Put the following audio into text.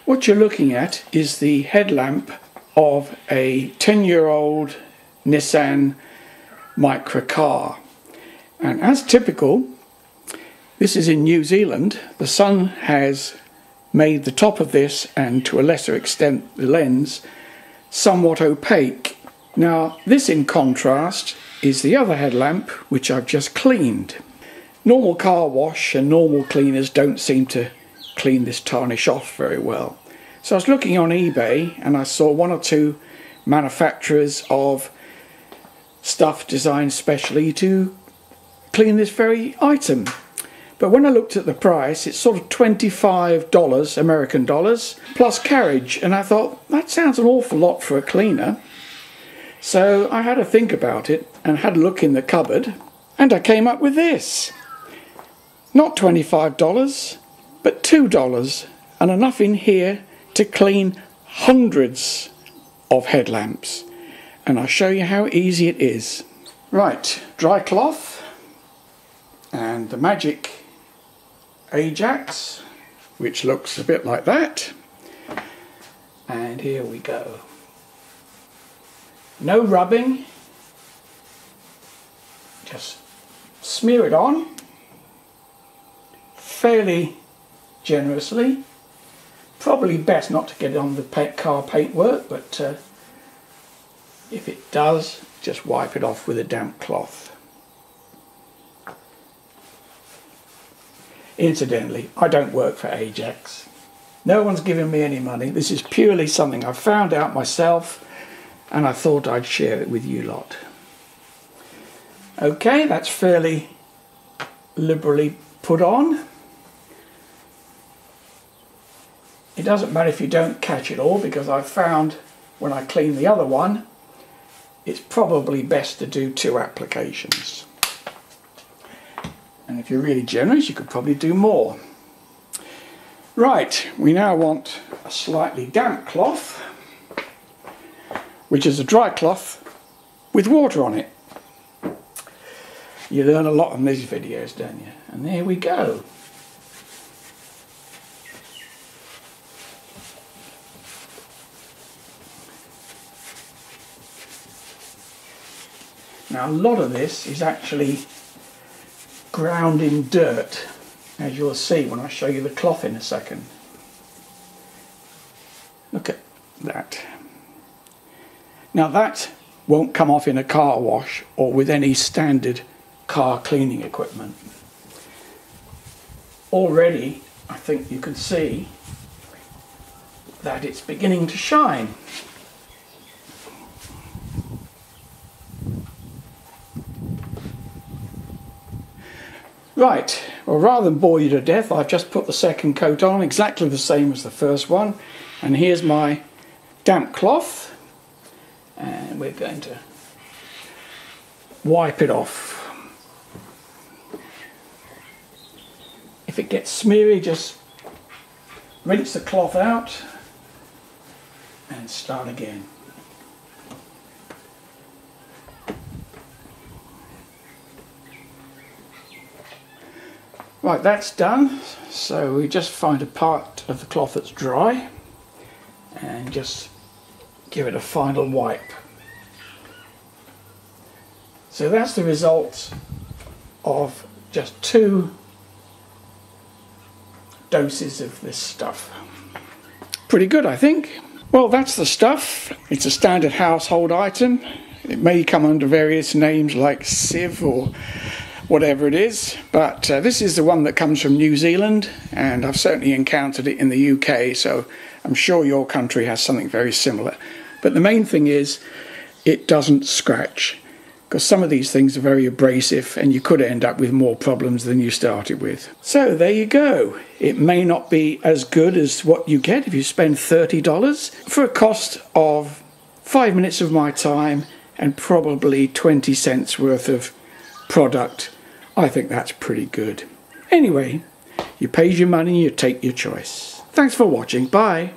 What you're looking at is the headlamp of a 10-year-old Nissan Micra car. And as typical, this is in New Zealand. The sun has made the top of this, and to a lesser extent the lens, somewhat opaque. Now this, in contrast, is the other headlamp which I've just cleaned. Normal car wash and normal cleaners don't seem to clean this tarnish off very well. So I was looking on eBay and I saw one or two manufacturers of stuff designed specially to clean this very item. But when I looked at the price, it's sort of $25 American dollars plus carriage, and I thought that sounds an awful lot for a cleaner. So I had to think about it and had a look in the cupboard, and I came up with this. Not $25, but $2, and enough in here to clean hundreds of headlamps. And I'll show you how easy it is. Right, dry cloth and the magic Ajax, which looks a bit like that. And here we go. No rubbing, just smear it on fairly generously. Probably best not to get it on the car paintwork, but if it does, just wipe it off with a damp cloth. Incidentally, I don't work for Ajax. No one's giving me any money. This is purely something I found out myself, and I thought I'd share it with you lot. Okay, that's fairly liberally put on. It doesn't matter if you don't catch it all, because I found when I clean the other one, it's probably best to do 2 applications. And if you're really generous, you could probably do more. Right, we now want a slightly damp cloth, which is a dry cloth with water on it. You learn a lot on these videos, don't you? And there we go. Now a lot of this is actually ground in dirt, as you'll see when I show you the cloth in a second. Look at that. Now that won't come off in a car wash or with any standard car cleaning equipment. Already I think you can see that it's beginning to shine. Right, well, rather than bore you to death, I've just put the second coat on, exactly the same as the first one. And here's my damp cloth, and we're going to wipe it off. If it gets smeary, just rinse the cloth out and start again. Right, that's done. So we just find a part of the cloth that's dry and just give it a final wipe. So that's the result of just 2 doses of this stuff. Pretty good, I think. Well, that's the stuff. It's a standard household item. It may come under various names like sieve or whatever it is, but this is the one that comes from New Zealand, and I've certainly encountered it in the UK, so I'm sure your country has something very similar. But the main thing is it doesn't scratch, because some of these things are very abrasive and you could end up with more problems than you started with. So there you go. It may not be as good as what you get if you spend $30 for a cost of 5 minutes of my time and probably 20 cents worth of product. I think that's pretty good. Anyway, you paid your money, you take your choice. Thanks for watching. Bye.